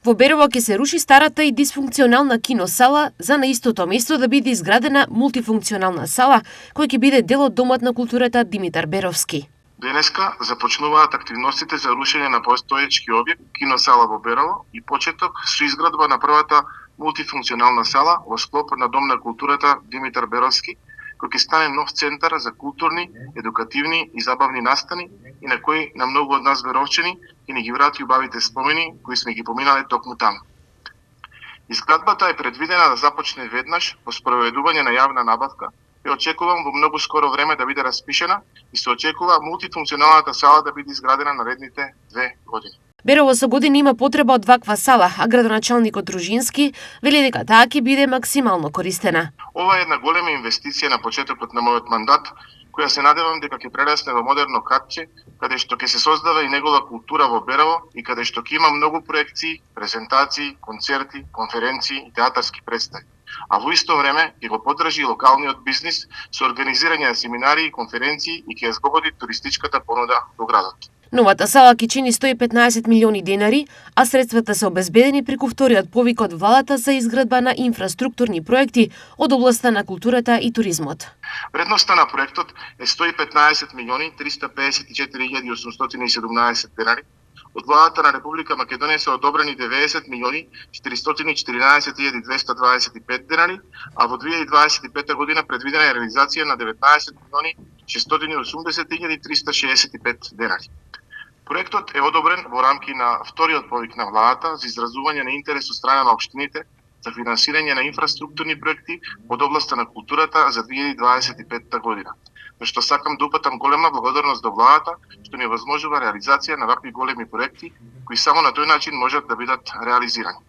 Во Берово ќе се руши старата и дисфункционална киносала за на истото место да биде изградена мултифункционална сала која ќе биде дел од Домот на културата Димитар Беровски. Денеска започнуваат активностите за рушење на постоечки објект киносала во Берово и почеток со изградба на првата мултифункционална сала во склоп на Дом на културата Димитар Беровски, кој ќе стане нов центар за културни, едукативни и забавни настани и на кој на многу од нас беровчани ќе ни ги врати убавите спомени кои сме ги поминале токму таму. Изградбата е предвидена да започне веднаш по спроведување на јавна набавка и очекувам во многу скоро време да биде распишена и се очекува мултифункционалната сала да биде изградена наредните 2 години. Берово со години има потреба од ваква сала, а градоначалникот Ружински вели дека таа ќе биде максимално користена. Ова е една голема инвестиција на почетокот на мојот мандат, која се надевам дека ќе прерасне во модерно катче, каде што ќе се создава и негова култура во Берово и каде што ќе има многу проекции, презентации, концерти, конференции и театарски представи. А во исто време ќе го поддржи и локалниот бизнис со организирање на семинари и конференции и ќе ја згоди туристичката понуда во градот. Новата сала ќе чини 115 милиони денари, а средствата се обезбедени преку вториот повик од владата за изградба на инфраструктурни проекти од областа на културата и туризмот. Вредноста на проектот е 115 милиони 354.817 денари. Од владата на Република Македонија се одобрени 90 милиони 414.225 денари, а во 2025 година предвидена е реализација на 19 милиони 680.365 денари. Проектот е одобрен во рамки на вториот повик на владата за изразување на интерес од страна на општините за финансирање на инфраструктурни проекти од областа на културата за 2025 година. За што сакам да упатам голема благодарност до владата што ни овозможува реализација на вакви големи проекти кои само на тој начин можат да бидат реализирани.